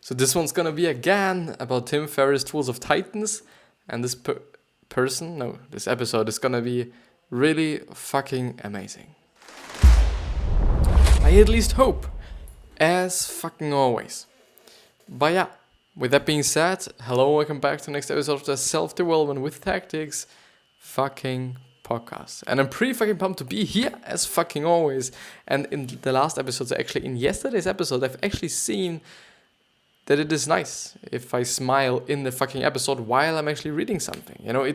So this one's gonna be again about Tim Ferriss' Tools of Titans, and this this episode is gonna be really fucking amazing. I at least hope, as fucking always. But yeah, with that being said, hello, welcome back to the next episode of the Self-Development with Tactics fucking podcast. And I'm pretty fucking pumped to be here, as fucking always. And in the last episodes, actually in yesterday's episode, I've actually seen that it is nice if I smile in the fucking episode while I'm actually reading something. You know,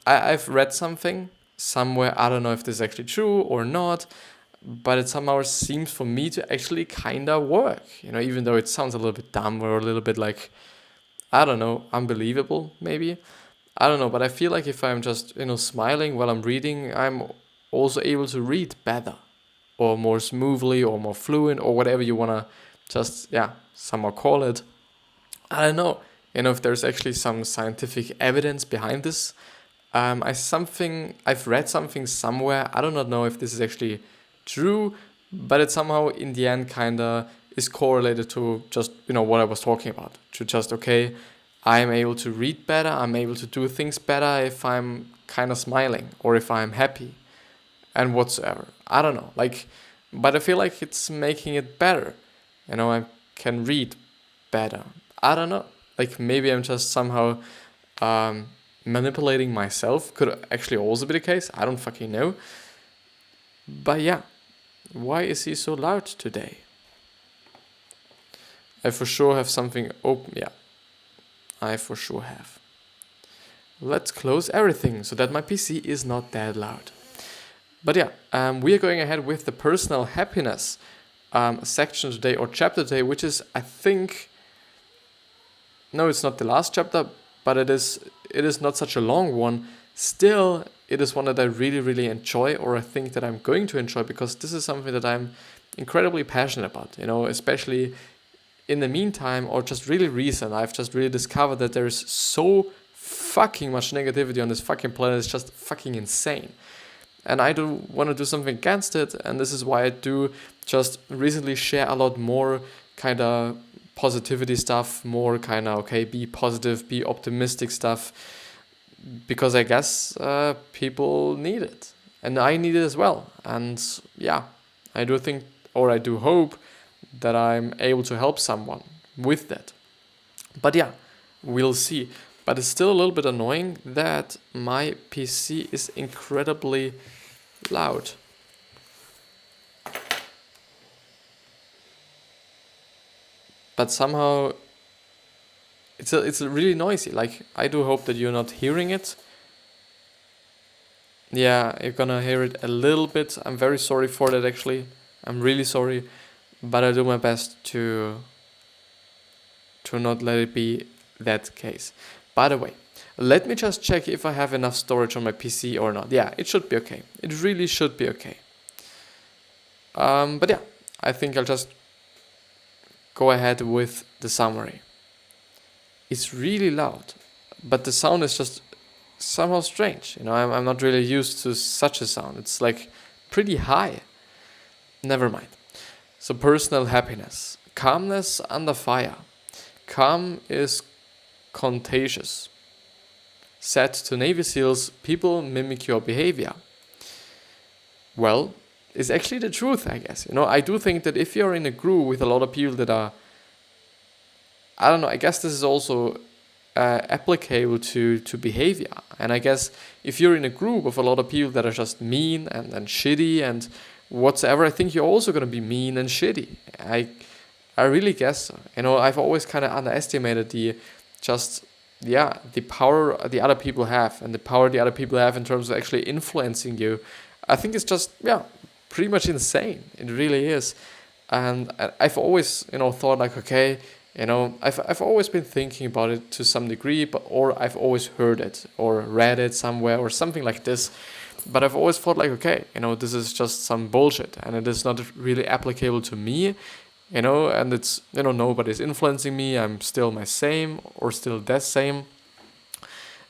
I've read something somewhere, I don't know if this is actually true or not, but it somehow seems for me to actually kind of work. You know, even though it sounds a little bit dumb or a little bit like, I don't know, unbelievable maybe. I don't know, but I feel like if I'm just, smiling while I'm reading, I'm also able to read better or more smoothly or more fluent or whatever you want to just, somehow call it. I don't know, if there's actually some scientific evidence behind this. I've read something somewhere. I do not know if this is actually true, but it somehow in the end kind of is correlated to just, what I was talking about. To just, okay, I'm able to read better, I'm able to do things better if I'm kind of smiling or if I'm happy and whatsoever. I don't know, but I feel like it's making it better. I can read better. I don't know. Maybe I'm just somehow manipulating myself. Could actually also be the case. I don't fucking know. But yeah, why is he so loud today? I for sure have something open. Yeah, I for sure have. Let's close everything so that my PC is not that loud. But yeah, we are going ahead with the personal happiness section today, or chapter today, which is, I think, no, it's not the last chapter, but it is not such a long one. Still, it is one that I really, really enjoy, or I think that I'm going to enjoy, because this is something that I'm incredibly passionate about, especially in the meantime, or just really recent. I've just really discovered that there is so fucking much negativity on this fucking planet. It's just fucking insane. And I do want to do something against it, and this is why I do just recently share a lot more kind of positivity stuff, more kind of, okay, be positive, be optimistic stuff, because I guess people need it, and I need it as well. And yeah, I do think, or I do hope that I'm able to help someone with that. But yeah, we'll see. But it's still a little bit annoying that my PC is incredibly loud. But somehow it's really noisy. I do hope that you're not hearing it. Yeah, you're gonna hear it a little bit. I'm very sorry for that, actually. I'm really sorry, but I do my best to not let it be that case. By the way, let me just check if I have enough storage on my PC or not. Yeah, it should be okay. It really should be okay. But yeah, I think I'll just go ahead with the summary. It's really loud, but the sound is just somehow strange. I'm not really used to such a sound. It's pretty high. Never mind. So personal happiness. Calmness under fire. Calm is contagious. Said to Navy SEALs, people mimic your behavior. Well, it's actually the truth, I guess. I do think that if you're in a group with a lot of people that are, I don't know, I guess this is also applicable to behavior. And I guess if you're in a group of a lot of people that are just mean and shitty and whatsoever, I think you're also going to be mean and shitty. I really guess so. I've always kind of underestimated the power the other people have, and the power the other people have in terms of actually influencing you. I think it's just, pretty much insane. It really is. And I've always, thought okay, I've always been thinking about it to some degree, or I've always heard it or read it somewhere or something like this. But I've always thought okay, this is just some bullshit, and it is not really applicable to me, and it's, nobody's influencing me. I'm still my same or still the same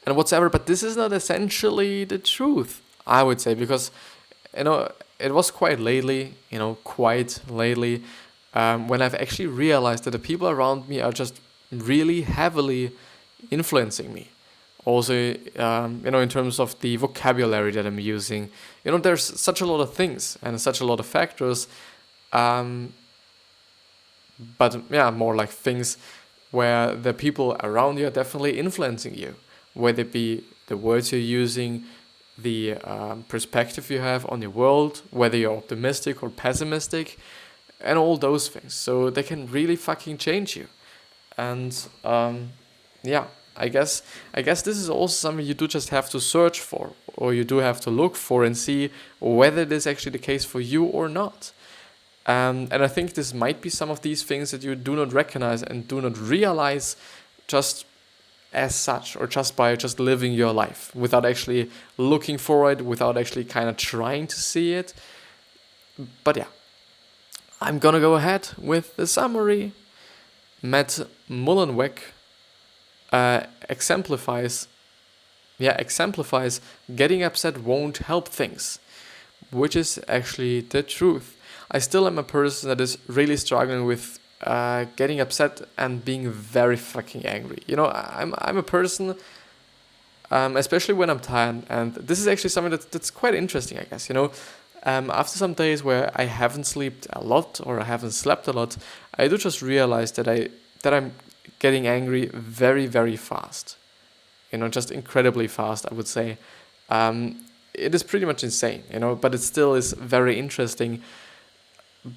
and whatsoever. But this is not essentially the truth, I would say, because, it was quite lately, when I've actually realized that the people around me are just really heavily influencing me. Also, in terms of the vocabulary that I'm using, there's such a lot of things and such a lot of factors. But yeah, more like things where the people around you are definitely influencing you, whether it be the words you're using, the perspective you have on the world, whether you're optimistic or pessimistic, and all those things. So they can really fucking change you. And yeah, I guess this is also something you do just have to search for, or you do have to look for and see whether it is actually the case for you or not. And I think this might be some of these things that you do not recognize and do not realize just as such, or just by just living your life without actually looking for it, without actually kind of trying to see it. But yeah, I'm gonna go ahead with the summary. Matt Mullenweg exemplifies getting upset won't help things, which is actually the truth. I still am a person that is really struggling with getting upset and being very fucking angry. I'm a person, especially when I'm tired, and this is actually something that's quite interesting, I guess. After some days where I haven't slept a lot or I haven't slept a lot, I do just realize that I'm getting angry very, very fast. Just incredibly fast, I would say. It is pretty much insane, but it still is very interesting.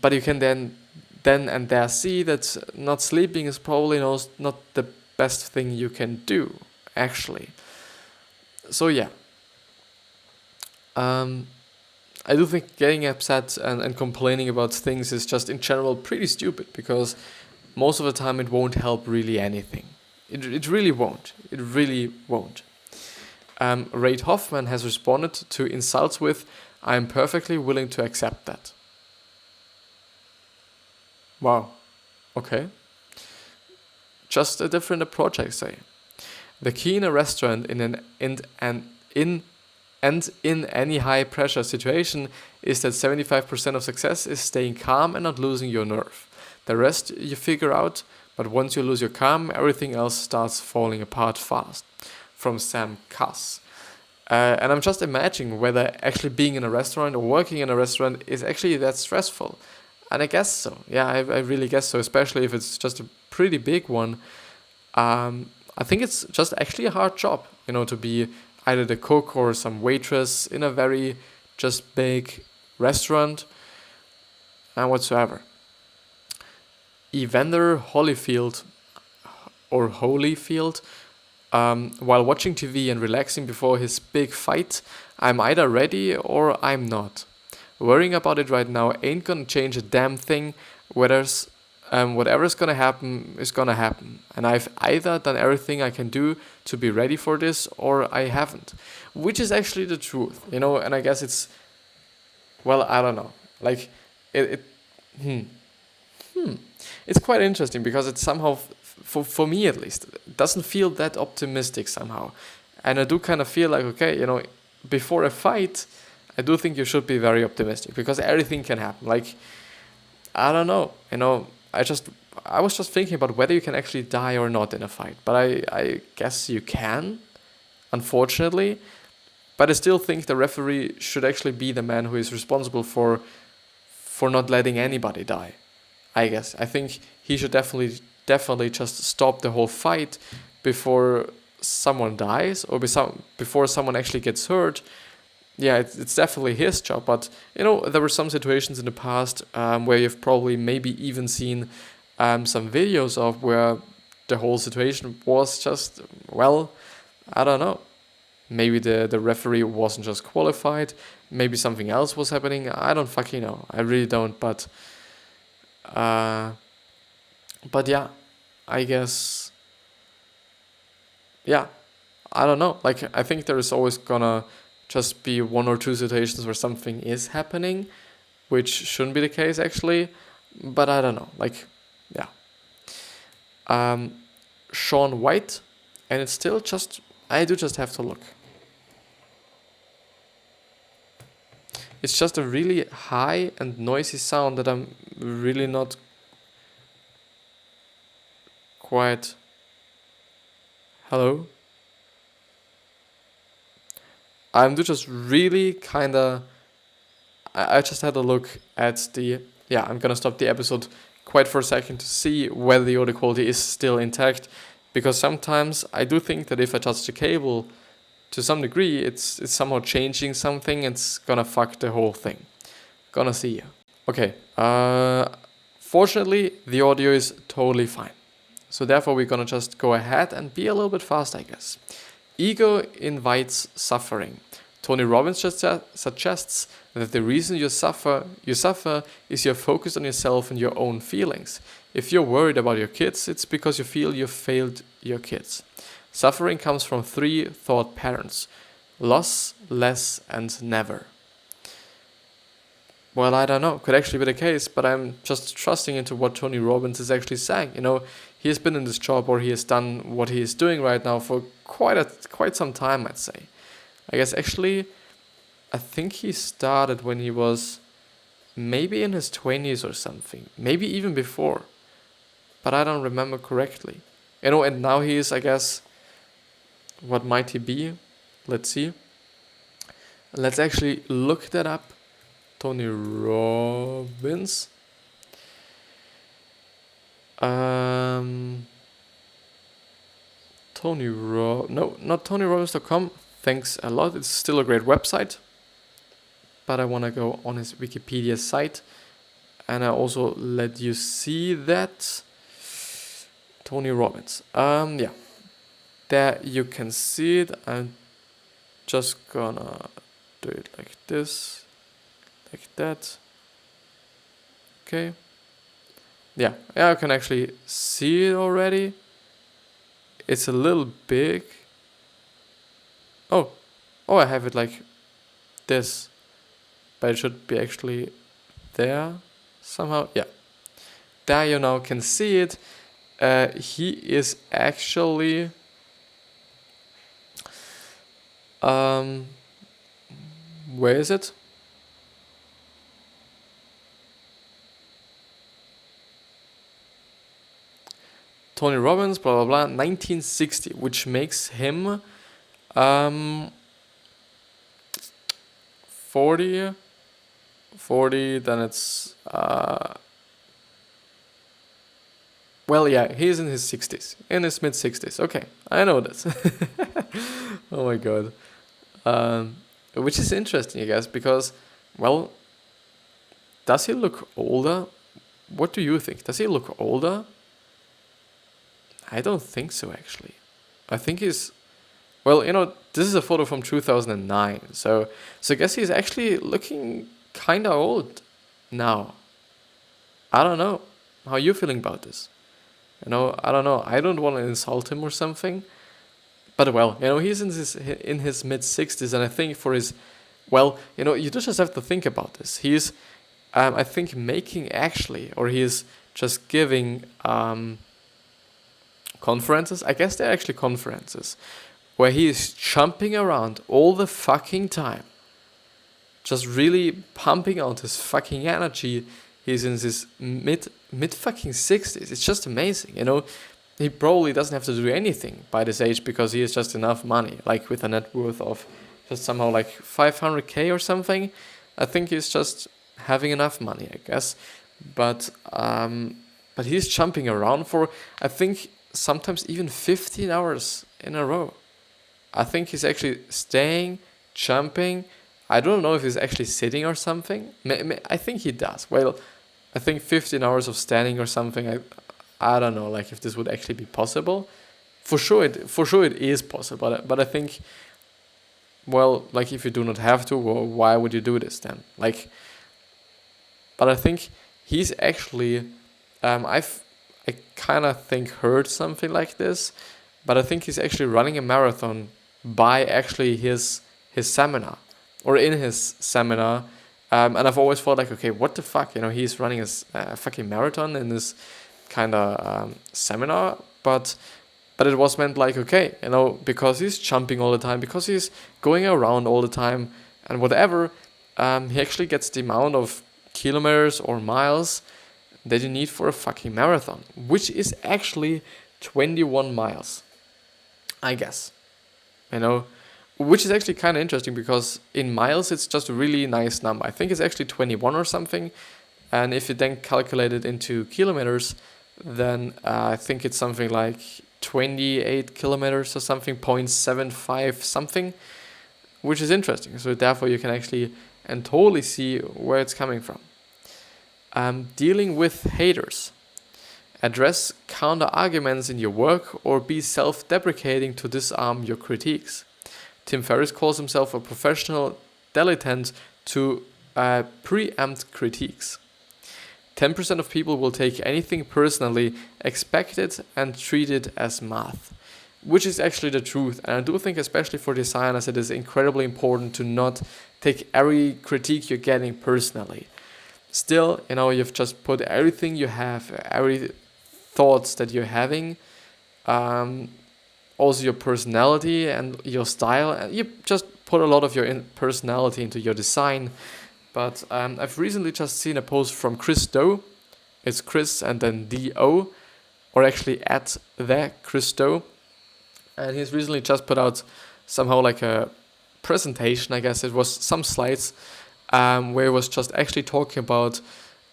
But you can then and there see that not sleeping is probably not the best thing you can do, actually. So yeah. I do think getting upset and complaining about things is just in general pretty stupid, because most of the time it won't help really anything. It really won't. It really won't. Reid Hoffman has responded to insults with, "I am perfectly willing to accept that." Wow. Okay. Just a different approach, I say. The key in a restaurant in any high pressure situation is that 75% of success is staying calm and not losing your nerve. The rest you figure out, but once you lose your calm, everything else starts falling apart fast. From Sam Cuss. And I'm just imagining whether actually being in a restaurant or working in a restaurant is actually that stressful. And I guess so. Yeah, I really guess so, especially if it's just a pretty big one. I think it's just actually a hard job, to be either the cook or some waitress in a very just big restaurant and whatsoever. Evander Holyfield, while watching TV and relaxing before his big fight, I'm either ready or I'm not. Worrying about it right now ain't gonna change a damn thing. Whatever's gonna happen is gonna happen. And I've either done everything I can do to be ready for this, or I haven't. Which is actually the truth, and I guess it's, well, I don't know. Like, it's quite interesting, because it's somehow, for me at least, it doesn't feel that optimistic somehow. And I do kind of feel like, okay, before a fight, I do think you should be very optimistic, because everything can happen. Like, I don't know, I was just thinking about whether you can actually die or not in a fight. But I guess you can, unfortunately. But I still think the referee should actually be the man who is responsible for not letting anybody die. I guess. I think he should definitely just stop the whole fight before someone dies, or before someone actually gets hurt. Yeah, it's definitely his job. But, there were some situations in the past where you've probably maybe even seen some videos of where the whole situation was just, well, I don't know. Maybe the referee wasn't just qualified. Maybe something else was happening. I don't fucking know. I really don't. But yeah, I guess, yeah, I don't know. Like, I think there is always gonna just be one or two situations where something is happening, which shouldn't be the case actually, but I don't know. Like, yeah. Sean White, and it's still just, I do just have to look. It's just a really high and noisy sound that I'm really not quite... Hello? I'm just really kind of... I just had a look at the... Yeah, I'm gonna stop the episode quite for a second to see whether the audio quality is still intact, because sometimes I do think that if I touch the cable to some degree, it's somehow changing something. It's gonna fuck the whole thing. Gonna see you. Okay. Fortunately, the audio is totally fine. So therefore, we're gonna just go ahead and be a little bit fast, I guess. Ego invites suffering. Tony Robbins just suggests that the reason you suffer is you're focused on yourself and your own feelings. If you're worried about your kids, it's because you feel you've failed your kids. Suffering comes from 3 thought patterns: loss, less, and never. Well, I don't know. Could actually be the case, but I'm just trusting into what Tony Robbins is actually saying. You know, he has been in this job, or he has done what he is doing right now for quite some time, I'd say. I guess actually, I think he started when he was maybe in his 20s or something. Maybe even before. But I don't remember correctly. You know, and now he is, I guess, what might he be? Let's see. Let's actually look that up. Tony Robbins. No, not TonyRobbins.com. Thanks a lot. It's still a great website. But I want to go on his Wikipedia site. And I also let you see that. Tony Robbins. Yeah. There you can see it. I'm just gonna do it like this. Like that. Okay. Yeah, I can actually see it already. It's a little big. Oh, I have it like this. But it should be actually there somehow. Yeah. There you now can see it. He is actually... where is it? Tony Robbins, blah, blah, blah, 1960, which makes him 40, then it's... well, yeah, he's in his 60s, in his mid-60s. Okay, I know this. Oh my god. Which is interesting, I guess, because, well, does he look older? What do you think? Does he look older? I don't think so, actually. I think he's... Well, you know, this is a photo from 2009, so I guess he's actually looking kind of old now. I don't know. How are you feeling about this? You know, I don't know. I don't want to insult him or something. But, well, you know, he's in his mid-60s, and I think for his... Well, you know, you just have to think about this. He's, I think, making actually, or he's just giving... conferences, I guess they're actually conferences, where he is jumping around all the fucking time, just really pumping out his fucking energy. He's in his mid fucking 60s. It's just amazing, you know. He probably doesn't have to do anything by this age because he has just enough money, like with a net worth of just somehow like 500k or something. I think he's just having enough money, I guess. But he's jumping around for, I think, sometimes even 15 hours in a row. I think he's actually staying, jumping. I don't know if he's actually sitting or something. I think he does. Well, I think 15 hours of standing or something. I don't know, like if this would actually be possible. For sure it is possible. But I think, well, like if you do not have to, well, why would you do this then? Like, but I think he's actually, I kind of think heard something like this, but I think he's actually running a marathon by actually his seminar, or in his seminar, and I've always thought like, okay, what the fuck, you know, he's running a fucking marathon in this kind of seminar, but it was meant like, okay, you know, because he's jumping all the time, because he's going around all the time, and whatever, he actually gets the amount of kilometers or miles that you need for a fucking marathon, which is actually 21 miles, I guess. You know, which is actually kind of interesting because in miles it's just a really nice number. I think it's actually 21 or something. And if you then calculate it into kilometers, then I think it's something like 28 kilometers or something, 0.75 something, which is interesting. So therefore you can actually and totally see where it's coming from. Dealing with haters. Address counter arguments in your work or be self-deprecating to disarm your critiques. Tim Ferriss calls himself a professional dilettante to preempt critiques. 10% of people will take anything personally, expect it, and treat it as math. Which is actually the truth. And I do think, especially for designers, it is incredibly important to not take every critique you're getting personally. Still, you've just put everything you have, every thoughts that you're having, also your personality and your style, and you just put a lot of your personality into your design. But I've recently just seen a post from Chris Do. It's Chris and then D-O, or actually at the Chris Do. And he's recently just put out somehow like a presentation, I guess it was some slides, where he was just actually talking about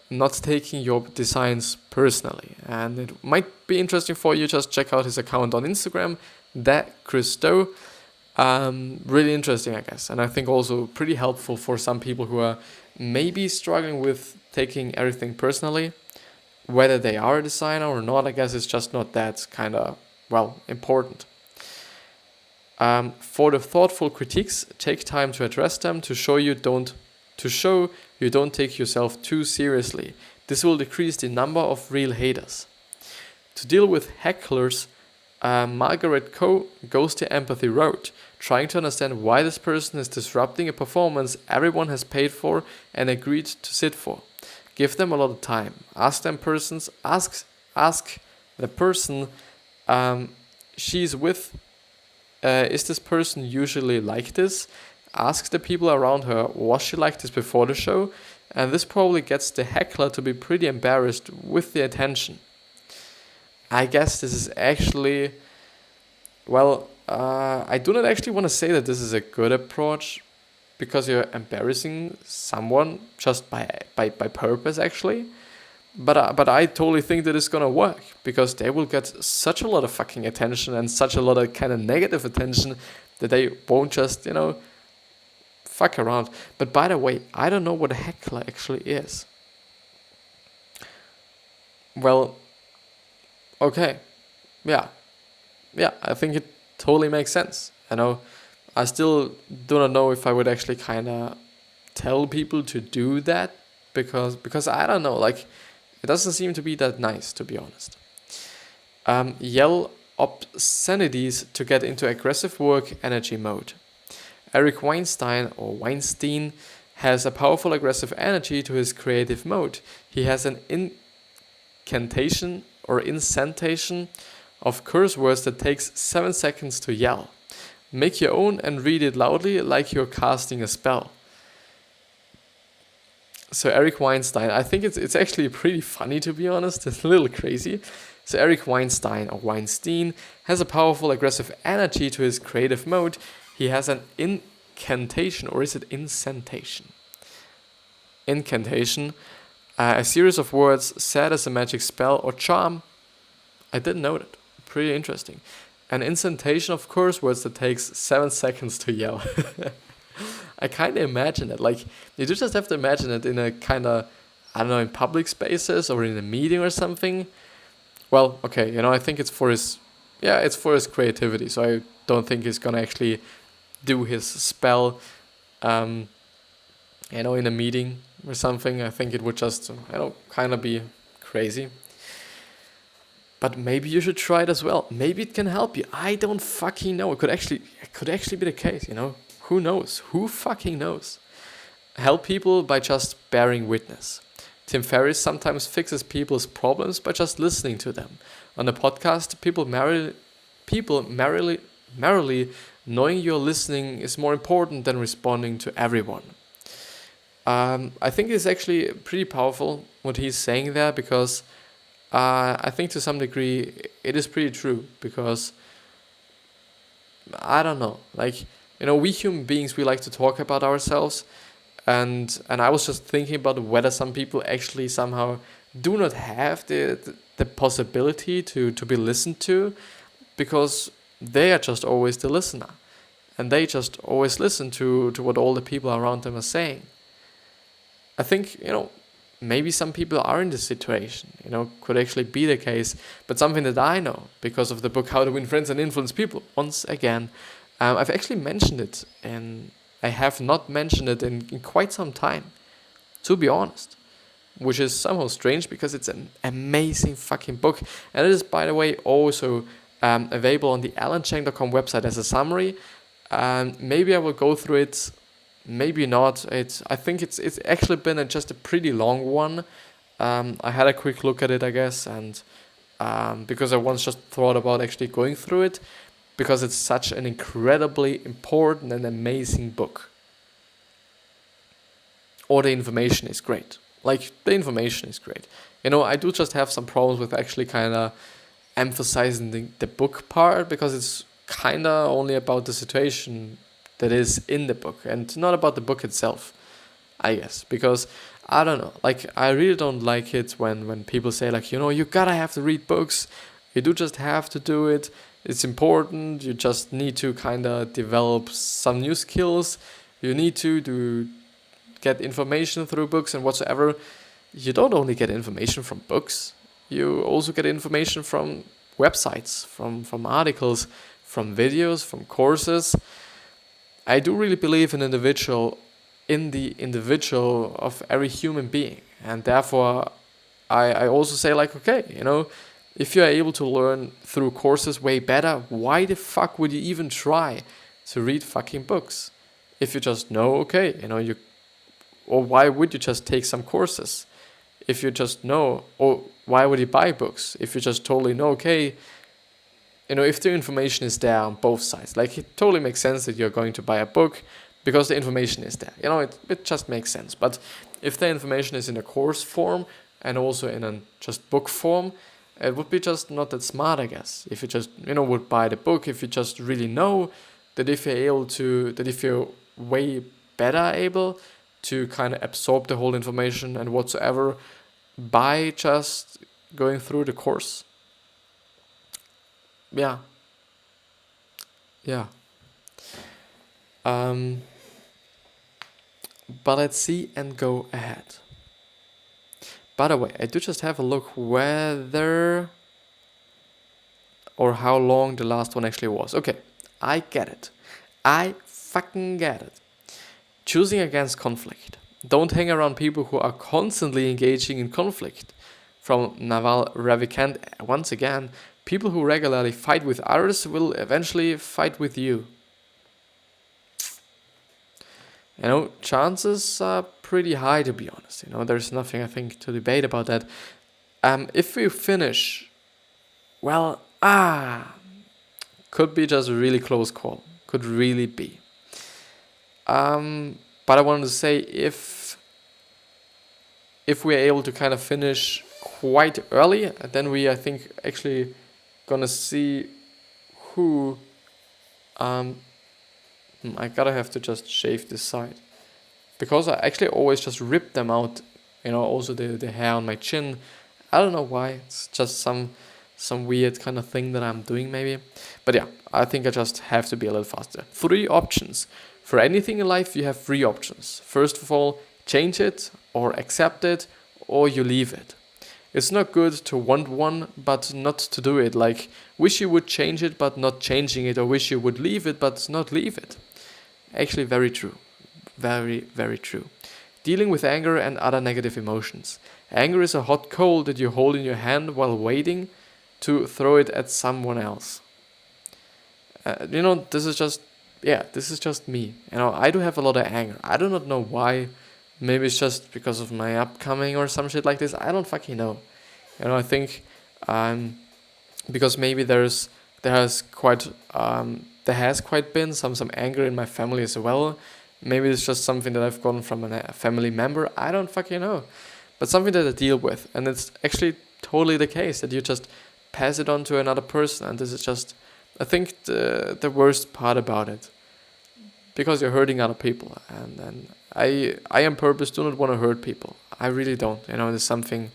not taking your designs personally. And it might be interesting for you, just check out his account on Instagram, that Chris Do. Really interesting, I guess. And I think also pretty helpful for some people who are maybe struggling with taking everything personally. Whether they are a designer or not, I guess it's just not that kind of, important. For the thoughtful critiques, take time to address them to show you don't take yourself too seriously. This will decrease the number of real haters. To deal with hecklers, Margaret Coe goes the empathy road, trying to understand why this person is disrupting a performance everyone has paid for and agreed to sit for. Give them a lot of time. Ask the person she's with, is this person usually like this? Ask the people around her, was she like this before the show? And this probably gets the heckler to be pretty embarrassed with the attention. I guess this is actually, I do not actually want to say that this is a good approach, because you're embarrassing someone just by purpose, actually. But I totally think that it's gonna work, because they will get such a lot of fucking attention and such a lot of kind of negative attention that they won't just, fuck around. But by the way, I don't know what a heckler actually is. Well, okay. Yeah, I think it totally makes sense. I still do not know if I would actually kind of tell people to do that, because I don't know, like, it doesn't seem to be that nice, to be honest. Yell obscenities to get into aggressive work energy mode. Eric Weinstein has a powerful aggressive energy to his creative mode. He has an incantation of curse words that takes 7 seconds to yell. Make your own and read it loudly like you're casting a spell. So Eric Weinstein, I think it's actually pretty funny, to be honest. It's a little crazy. So Eric Weinstein has a powerful aggressive energy to his creative mode. He has an incantation, or is it incantation? Incantation, a series of words said as a magic spell or charm. I didn't know that. Pretty interesting. An incantation of curse words that takes 7 seconds to yell. I kind of imagine it. Like, you just have to imagine it in a kind of, I don't know, in public spaces or in a meeting or something. Well, okay, I think it's for his creativity. So I don't think he's gonna actually do his spell, in a meeting or something. I think it would just, kind of be crazy. But maybe you should try it as well. Maybe it can help you. I don't fucking know. It could actually be the case, Who knows? Who fucking knows? Help people by just bearing witness. Tim Ferriss sometimes fixes people's problems by just listening to them. On the podcast, people merrily knowing you're listening is more important than responding to everyone. I think it's actually pretty powerful what he's saying there, because I think to some degree it is pretty true, because I don't know, like, we human beings, we like to talk about ourselves, and I was just thinking about whether some people actually somehow do not have the possibility to be listened to, because they are just always the listener, and they just always listen to what all the people around them are saying. I think, maybe some people are in this situation, could actually be the case. But something that I know, because of the book How to Win Friends and Influence People, once again, I've actually mentioned it, and I have not mentioned it in quite some time, to be honest, which is somehow strange, because it's an amazing fucking book. And it is, by the way, also available on the alancheng.com website as a summary. Maybe I will go through it, maybe not. I think it's actually been just a pretty long one. I had a quick look at it, I guess, and because I once just thought about actually going through it, because it's such an incredibly important and amazing book. Or the information is great. Like, the information is great. I do just have some problems with actually kind of emphasizing the book part, because it's kind of only about the situation that is in the book and not about the book itself, I guess. Because, I don't know, like, I really don't like it when people say, like, you gotta have to read books, you do just have to do it, it's important, you just need to kind of develop some new skills, you need to get information through books and whatsoever. You don't only get information from books, you also get information from websites, from articles, from videos, from courses. I do really believe in the individual of every human being, and therefore I also say, like, okay, if you're able to learn through courses way better, why the fuck would you even try to read fucking books? If you just know, okay, or why would you just take some courses? If you just know, or why would you buy books? If you just totally know, okay, if the information is there on both sides, like, it totally makes sense that you're going to buy a book because the information is there. It just makes sense. But if the information is in a course form and also in a just book form, it would be just not that smart, I guess. If you just, would buy the book, if you just really know that if you're way better able to kind of absorb the whole information and whatsoever by just going through the course. Yeah. But let's see and go ahead. By the way, I do just have a look whether or how long the last one actually was. Okay, I get it. I fucking get it. Choosing against conflict. Don't hang around people who are constantly engaging in conflict. From Naval Ravikant, once again, people who regularly fight with others will eventually fight with you. Chances are pretty high, to be honest. There's nothing, I think, to debate about that. If we finish, well, could be just a really close call. Could really be. But I wanted to say, if we're able to kind of finish quite early, then we, I think, actually gonna see who. I gotta have to just shave this side, because I actually always just rip them out. Also the hair on my chin. I don't know why. It's just some weird kind of thing that I'm doing, maybe. But yeah, I think I just have to be a little faster. 3 options. For anything in life, you have 3 options. First of all, change it, or accept it, or you leave it. It's not good to want one, but not to do it. Like, wish you would change it, but not changing it, or wish you would leave it, but not leave it. Actually, very true. Very, very true. Dealing with anger and other negative emotions. Anger is a hot coal that you hold in your hand while waiting to throw it at someone else. This is just me. I do have a lot of anger. I do not know why. Maybe it's just because of my upcoming or some shit like this. I don't fucking know. I think because maybe there has quite been some anger in my family as well. Maybe it's just something that I've gotten from a family member. I don't fucking know. But something that I deal with. And it's actually totally the case that you just pass it on to another person. And this is just, I think, the worst part about it. Because you're hurting other people. And I on purpose do not want to hurt people. I really don't. There's something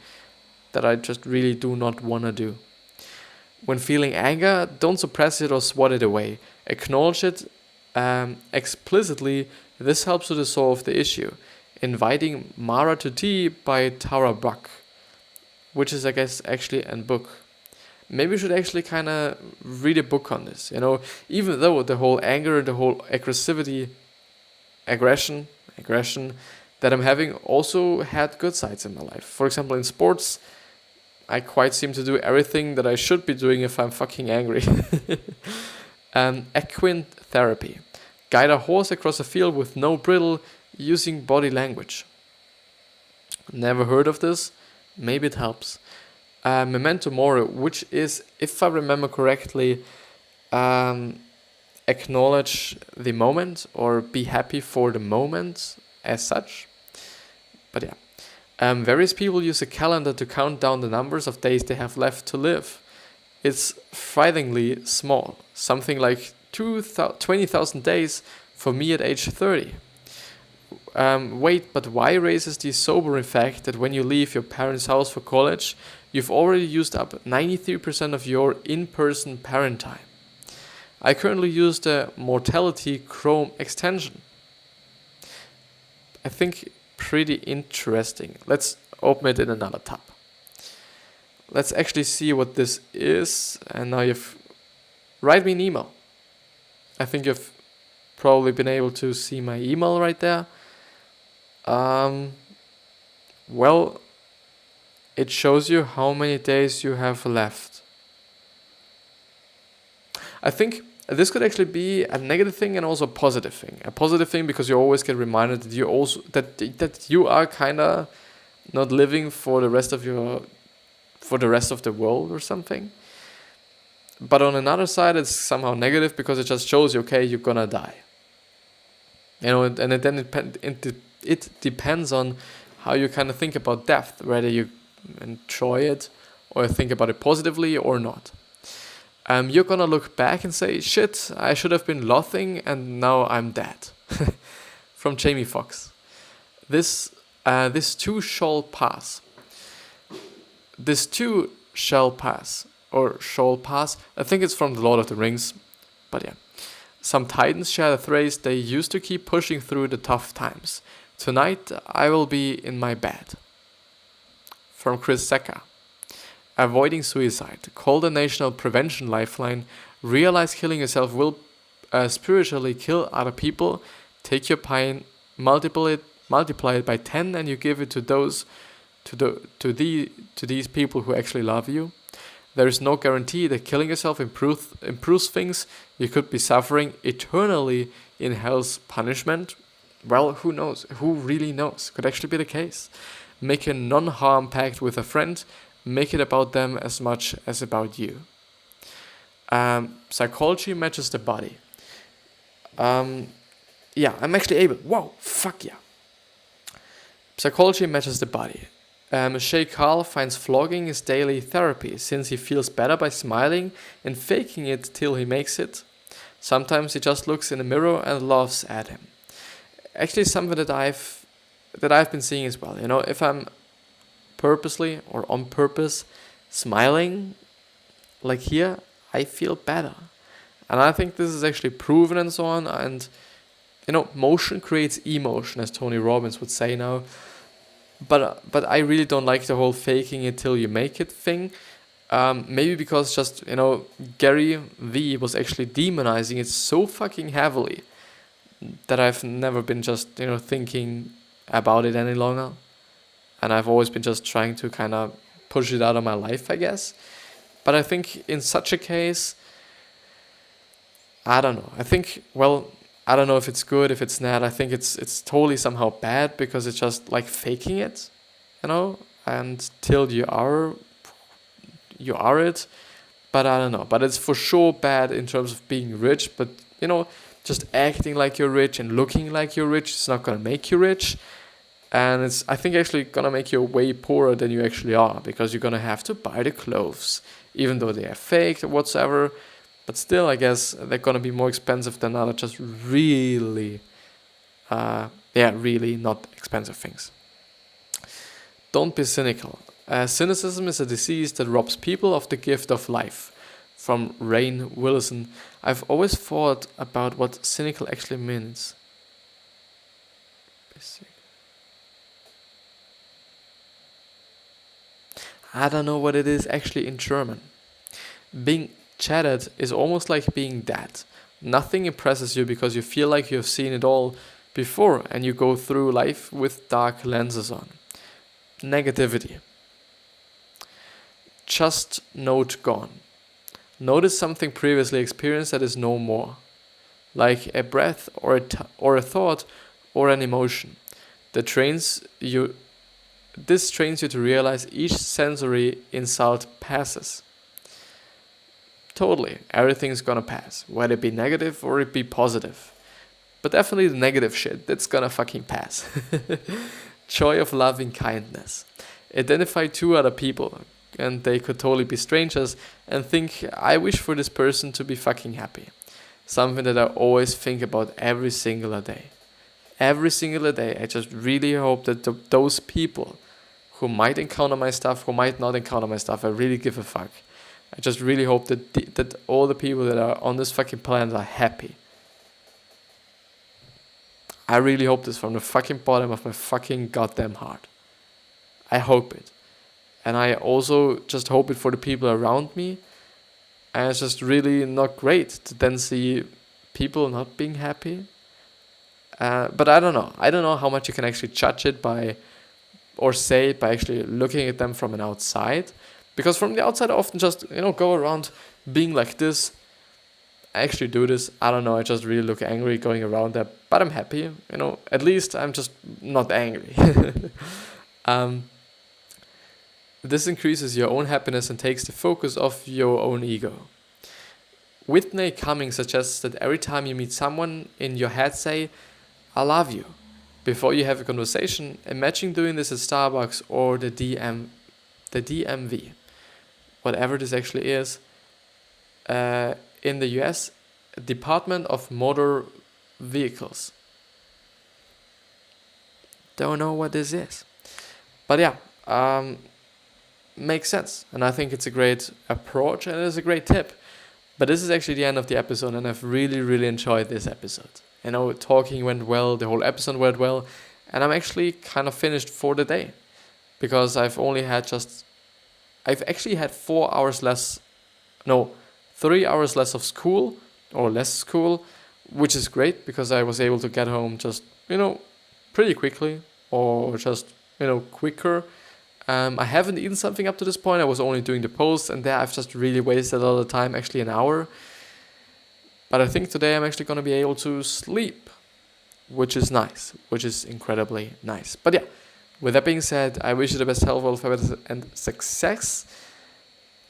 that I just really do not want to do. When feeling anger, don't suppress it or swat it away. Acknowledge it explicitly. This helps to resolve the issue. Inviting Mara to Tea by Tara Buck, which is, I guess, actually a book. Maybe we should actually kind of read a book on this. Even though the whole anger, the whole aggression that I'm having also had good sides in my life. For example, in sports, I quite seem to do everything that I should be doing if I'm fucking angry. Equine therapy. Guide a horse across a field with no bridle using body language. Never heard of this. Maybe it helps. Memento mori, which is, if I remember correctly, acknowledge the moment or be happy for the moment as such. But yeah. Various people use a calendar to count down the numbers of days they have left to live. It's frighteningly small, something like 20,000 days for me at age 30. Wait, but why raises the sobering fact that when you leave your parents' house for college, you've already used up 93% of your in-person parent time? I currently use the Mortality Chrome extension. I think pretty interesting. Let's open it in another tab. Let's actually see what this is. And now write me an email. I think you've probably been able to see my email right there. Well, it shows you how many days you have left. I think this could actually be a negative thing and also a positive thing. A positive thing because you always get reminded that you are kind of not living for the rest of the world or something. But on another side, it's somehow negative because it just shows you, okay, you're gonna die. And then it depends on how you kind of think about death, whether you enjoy it or think about it positively or not. You're gonna look back and say, shit, I should have been laughing and now I'm dead. From Jamie Foxx. This too shall pass. This too shall pass. Or shall pass. I think it's from The Lord of the Rings. But yeah. Some titans share the phrase they used to keep pushing through the tough times. Tonight I will be in my bed. From Chris Secker. Avoiding suicide. Call the National Prevention Lifeline. Realize killing yourself will spiritually kill other people. Take your pain, multiply it by 10, and you give it to these people who actually love you. There is no guarantee that killing yourself improves things. You could be suffering eternally in hell's punishment. Well, who knows? Who really knows? Could actually be the case. Make a non-harm pact with a friend. Make it about them as much as about you. Psychology matches the body. Yeah, I'm actually able. Whoa, fuck yeah. Psychology matches the body. Shay Carl finds flogging his daily therapy since he feels better by smiling and faking it till he makes it. Sometimes he just looks in the mirror and laughs at him. Actually, something that I've been seeing as well. If I'm purposely or on purpose smiling, like here, I feel better. And I think this is actually proven and so on. And motion creates emotion, as Tony Robbins would say now. But I really don't like the whole faking it till you make it thing. Maybe because just, Gary Vee was actually demonizing it so fucking heavily that I've never been just, thinking about it any longer. And I've always been just trying to kind of push it out of my life, I guess. But I think in such a case, I don't know. I don't know if it's good, if it's not. I think it's totally somehow bad because it's just like faking it, until you are it. But I don't know. But it's for sure bad in terms of being rich. But, just acting like you're rich and looking like you're rich, it's not going to make you rich. And it's, I think, actually going to make you way poorer than you actually are because you're going to have to buy the clothes even though they are fake or whatsoever. But still, I guess they're gonna be more expensive than other just really, really not expensive things. Don't be cynical. Cynicism is a disease that robs people of the gift of life. From Rain Willison. I've always thought about what cynical actually means. I don't know what it is actually in German. Being chatted is almost like being dead. Nothing impresses you because you feel like you've seen it all before and you go through life with dark lenses on. Negativity. Just note gone. Notice something previously experienced that is no more. Like a breath or a thought or an emotion. This trains you to realize each sensory insult passes. Totally, everything's gonna pass, whether it be negative or it be positive. But definitely the negative shit, that's gonna fucking pass. Joy of loving kindness. Identify two other people, and they could totally be strangers, and think, I wish for this person to be fucking happy. Something that I always think about every single day. Every single day, I just really hope that those people who might encounter my stuff, who might not encounter my stuff, I really give a fuck. I just really hope that all the people that are on this fucking planet are happy. I really hope this from the fucking bottom of my fucking goddamn heart. I hope it. And I also just hope it for the people around me. And it's just really not great to then see people not being happy. But I don't know. I don't know how much you can actually judge it by, or say it by actually looking at them from an outside. Because from the outside I often just, go around being like this. I actually do this. I don't know. I just really look angry going around there. But I'm happy. At least I'm just not angry. This increases your own happiness and takes the focus off your own ego. Whitney Cummings suggests that every time you meet someone, in your head say, I love you. Before you have a conversation, imagine doing this at Starbucks or the DMV. Whatever this actually is. In the US, Department of Motor Vehicles. Don't know what this is. But yeah, makes sense. And I think it's a great approach and it's a great tip. But this is actually the end of the episode and I've really, really enjoyed this episode. Talking went well, the whole episode went well. And I'm actually kind of finished for the day. Because I've actually had 4 hours less, 3 hours less of school, or less school, which is great because I was able to get home just, pretty quickly, or just, quicker. I haven't eaten something up to this point. I was only doing the posts, and there I've just really wasted a lot of time, actually an hour. But I think today I'm actually going to be able to sleep, which is nice, which is incredibly nice. But yeah, with that being said, I wish you the best health, wealth, happiness, and success.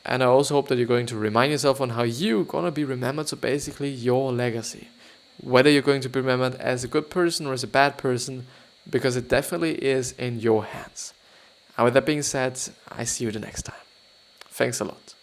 And I also hope that you're going to remind yourself on how you're going to be remembered, so basically your legacy. Whether you're going to be remembered as a good person or as a bad person, because it definitely is in your hands. And with that being said, I see you the next time. Thanks a lot.